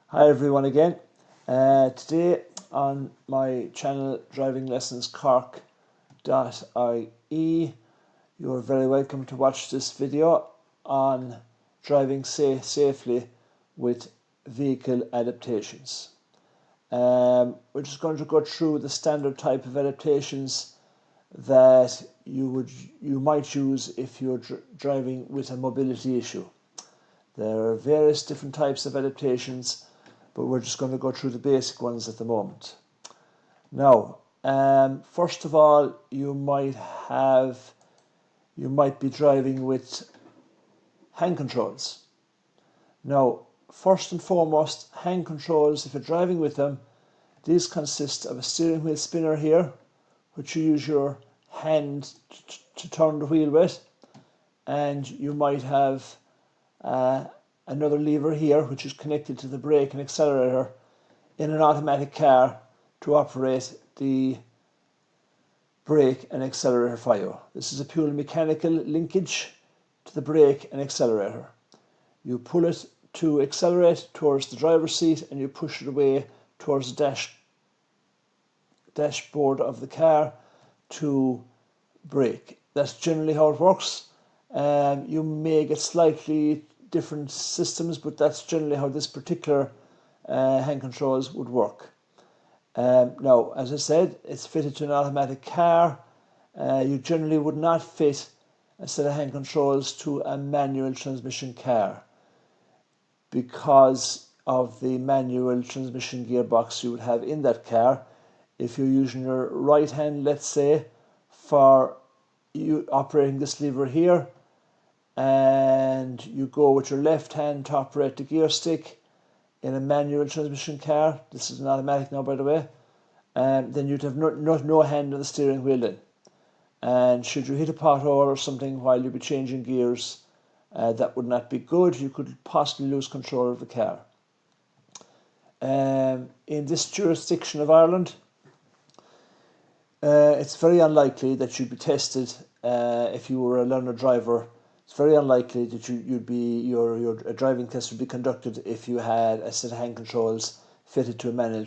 Hi everyone again. Today on my channel Driving Lessons Cork.ie, you are very welcome to watch this video on driving safely with vehicle adaptations. We're just going to go through the standard type of adaptations that you might use if you're driving with a mobility issue. There are various different types of adaptations, but we're just going to go through the basic ones at the moment. Now, first of all, you might be driving with hand controls. Now, first and foremost, hand controls, if you're driving with them, these consist of a steering wheel spinner here, which you use your hand to turn the wheel with, and you might have another lever here which is connected to the brake and accelerator in an automatic car to operate the brake and accelerator for you. This is a purely mechanical linkage to the brake and accelerator. You pull it to accelerate towards the driver's seat and you push it away towards the dashboard of the car to brake. That's generally how it works. You may get slightly different systems, but that's generally how this particular hand controls would work. Now, as I said, it's fitted to an automatic car. You generally would not fit a set of hand controls to a manual transmission car because of the manual transmission gearbox you would have in that car. If you're using your right hand, let's say, for you operating this lever here, and you go with your left hand to operate the gear stick in a manual transmission car, this is an automatic now by the way, then you'd have no hand on the steering wheel then. And should you hit a pothole or something while you'd be changing gears, that would not be good. You could possibly lose control of the car. In this jurisdiction of Ireland, it's very unlikely that you'd be tested if you were a learner driver. It's very unlikely that your driving test would be conducted if you had a set of hand controls fitted to a manual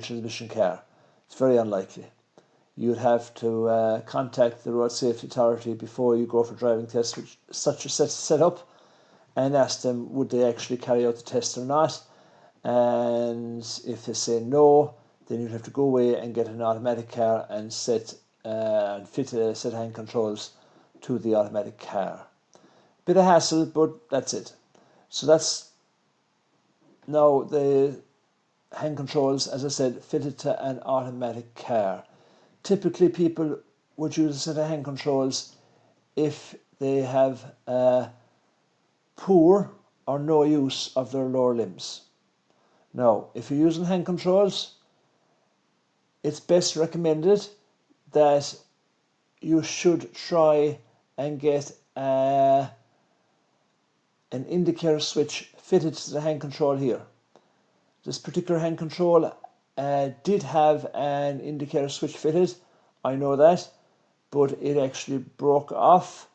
transmission car. It's very unlikely. You'd have to contact the Road Safety Authority before you go for driving tests with such a set up and ask them would they actually carry out the test or not. And if they say no, then you'd have to go away and get an automatic car and fit a set of hand controls to the automatic car. Bit of hassle, but that's it. So that's now the hand controls, as I said, fitted to an automatic car. Typically people would use a set of hand controls if they have poor or no use of their lower limbs. Now, if you're using hand controls, it's best recommended that you should try and get an indicator switch fitted to the hand control here. This particular hand control did have an indicator switch fitted, I know that, but it actually broke off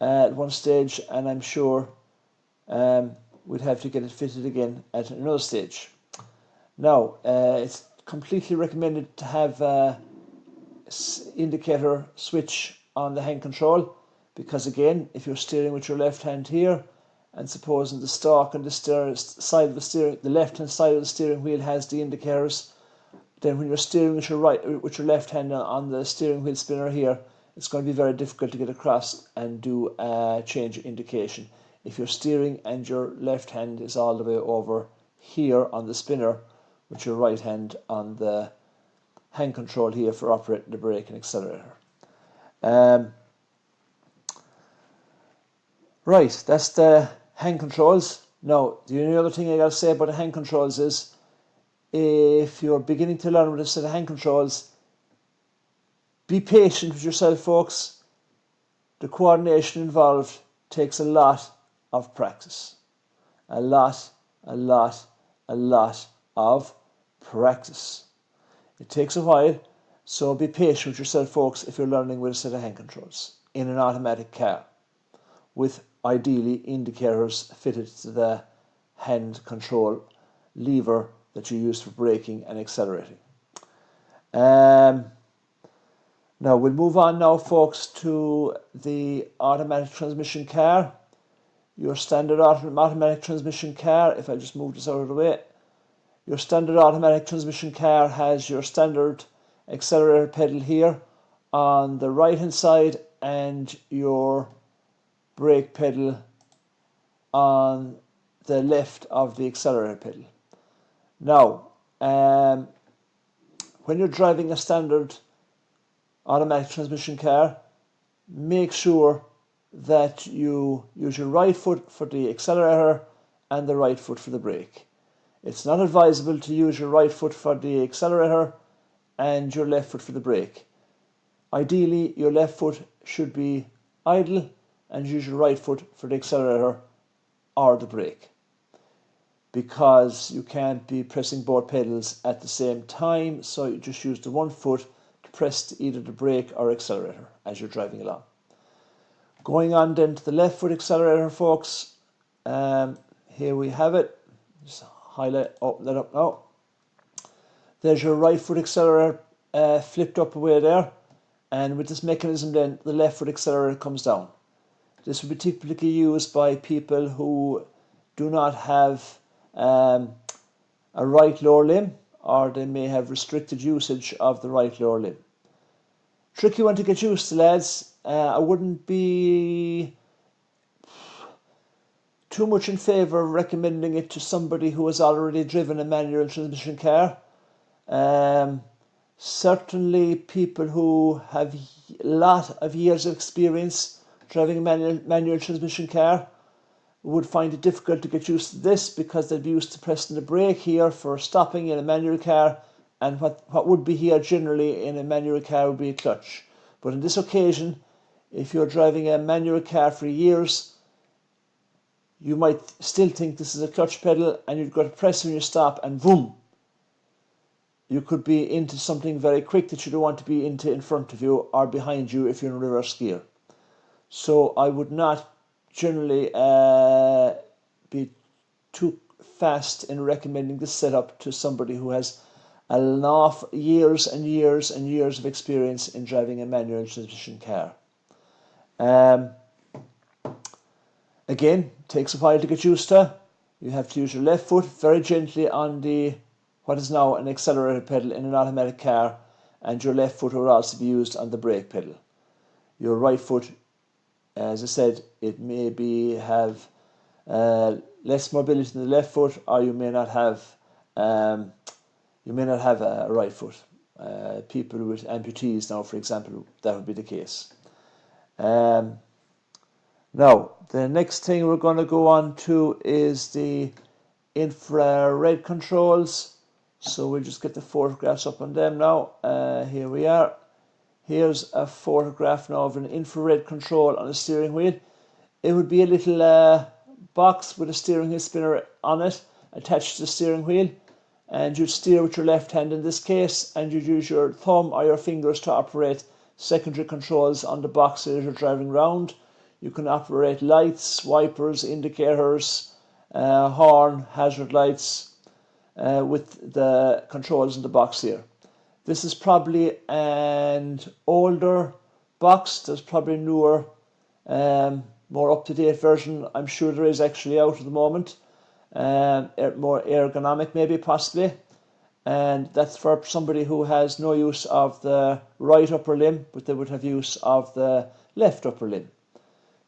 at one stage, and I'm sure we'd have to get it fitted again at another stage. Now, it's completely recommended to have a indicator switch on the hand control, because again, if you're steering with your left hand here, and supposing the stalk and the side of the steering, the left hand side of the steering wheel has the indicators, then when you're steering with your left hand on the steering wheel spinner here, it's going to be very difficult to get across and do a change indication. If you're steering and your left hand is all the way over here on the spinner, with your right hand on the hand control here for operating the brake and accelerator. Right, that's the hand controls. Now, the only other thing I got to say about the hand controls is, if you're beginning to learn with a set of hand controls, be patient with yourself, folks. The coordination involved takes a lot of practice. A lot of practice. It takes a while, so be patient with yourself, folks, if you're learning with a set of hand controls in an automatic car, with ideally indicators fitted to the hand control lever that you use for braking and accelerating. Now we'll move on now, folks, to the automatic transmission car. Your standard automatic transmission car, if I just move this out of the way, your standard automatic transmission car has your standard accelerator pedal here on the right hand side and your brake pedal on the left of the accelerator pedal. Now, when you're driving a standard automatic transmission car, make sure that you use your right foot for the accelerator and the right foot for the brake. It's not advisable to use your right foot for the accelerator and your left foot for the brake. Ideally, your left foot should be idle and use your right foot for the accelerator or the brake, because you can't be pressing both pedals at the same time, so you just use the one foot to press either the brake or accelerator as you're driving along. Going on then to the left foot accelerator, folks, here we have it. Just open that up now. There's your right foot accelerator flipped up away there, and with this mechanism then the left foot accelerator comes down. This would be typically used by people who do not have a right lower limb, or they may have restricted usage of the right lower limb. Tricky one to get used to, lads. I wouldn't be too much in favour of recommending it to somebody who has already driven a manual transmission car. Certainly people who have a lot of years of experience driving a manual transmission car would find it difficult to get used to this, because they'd be used to pressing the brake here for stopping in a manual car, and what would be here generally in a manual car would be a clutch. But on this occasion, if you're driving a manual car for years, you might still think this is a clutch pedal, and you've got to press when you stop, and boom, you could be into something very quick that you don't want to be into in front of you or behind you if you're in reverse gear. So I would not generally be too fast in recommending this setup to somebody who has enough years and years and years of experience in driving a manual transmission car. Again, takes a while to get used to. You have to use your left foot very gently on the what is now an accelerator pedal in an automatic car, and your left foot will also be used on the brake pedal. Your right foot, as I said, it may have less mobility than the left foot, or you may not have a right foot. People with amputees now, for example, that would be the case. Now, the next thing we're going to go on to is the infrared controls. So we'll just get the photographs up on them now. Here we are. Here's a photograph now of an infrared control on a steering wheel. It would be a little box with a steering wheel spinner on it attached to the steering wheel, and you'd steer with your left hand in this case, and you'd use your thumb or your fingers to operate secondary controls on the box as you're driving around. You can operate lights, wipers, indicators, horn, hazard lights with the controls in the box here. This is probably an older box. There's probably a newer, more up-to-date version. I'm sure there is actually out at the moment. More ergonomic maybe, possibly. And that's for somebody who has no use of the right upper limb, but they would have use of the left upper limb.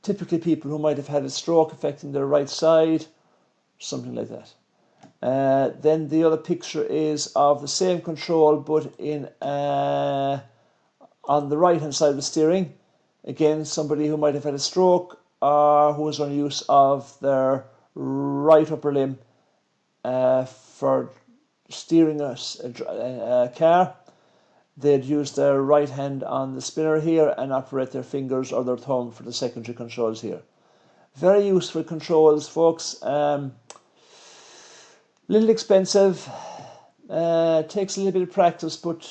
Typically people who might have had a stroke affecting their right side, something like that. Then the other picture is of the same control, but in on the right hand side of the steering. Again, somebody who might have had a stroke or who has only use of their right upper limb for steering a car. They'd use their right hand on the spinner here and operate their fingers or their thumb for the secondary controls here. Very useful controls, folks. Little expensive, takes a little bit of practice, but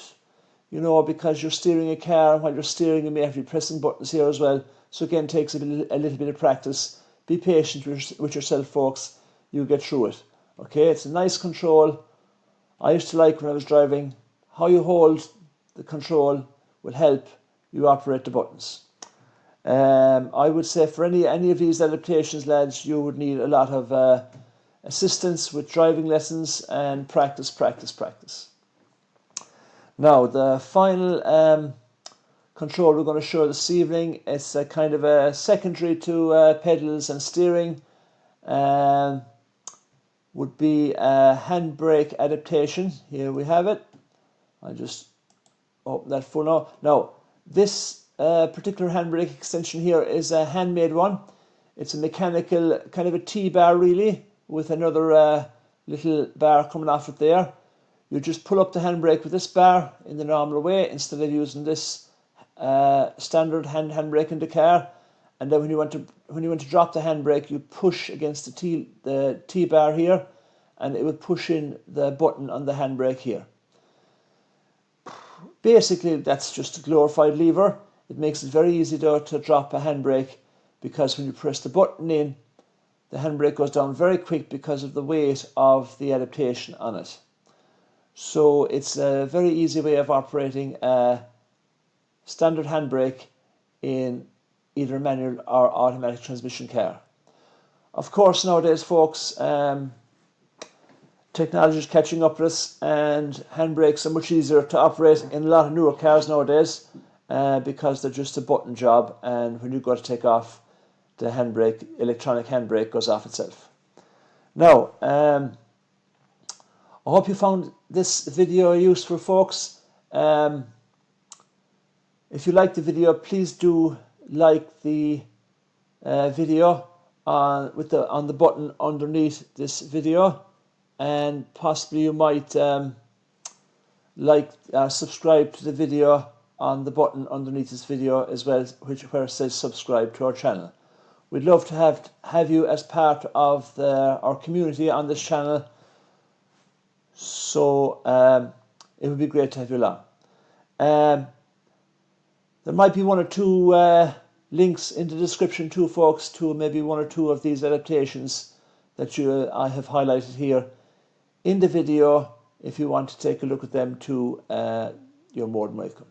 you know, because you're steering a car, while you're steering you may have to be pressing buttons here as well, so again takes a little bit of practice. Be patient with yourself, folks, you'll get through it. Okay, it's a nice control. I used to like when I was driving, how you hold the control will help you operate the buttons. I would say for any of these adaptations, lads, you would need a lot of assistance with driving lessons and practice, practice, practice. Now, the final control we're going to show this evening, it's a kind of a secondary to pedals and steering, would be a handbrake adaptation. Here we have it. I just open that full now. Now, this particular handbrake extension here is a handmade one. It's a mechanical, kind of a T-bar really, with another little bar coming off it there. You just pull up the handbrake with this bar in the normal way instead of using this standard handbrake in the car. And then when you want to drop the handbrake, you push against the T-bar here, and it will push in the button on the handbrake here. Basically, that's just a glorified lever. It makes it very easy to drop a handbrake, because when you press the button in, the handbrake goes down very quick because of the weight of the adaptation on it. So it's a very easy way of operating a standard handbrake in either a manual or automatic transmission car. Of course, nowadays, folks, technology is catching up with us, and handbrakes are much easier to operate in a lot of newer cars nowadays, because they're just a button job, and when you go to take off, the handbrake, electronic handbrake, goes off itself. Now, I hope you found this video useful, folks. If you like the video, please do like the video on the button underneath this video, and possibly you might subscribe to the video on the button underneath this video as well, where it says subscribe to our channel. We'd love to have you as part of our community on this channel, so it would be great to have you along. There might be one or two links in the description too, folks, to maybe one or two of these adaptations that I have highlighted here in the video. If you want to take a look at them too, you're more than welcome.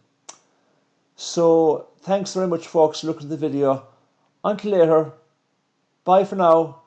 So thanks very much, folks, for looking at the video. Until later, bye for now.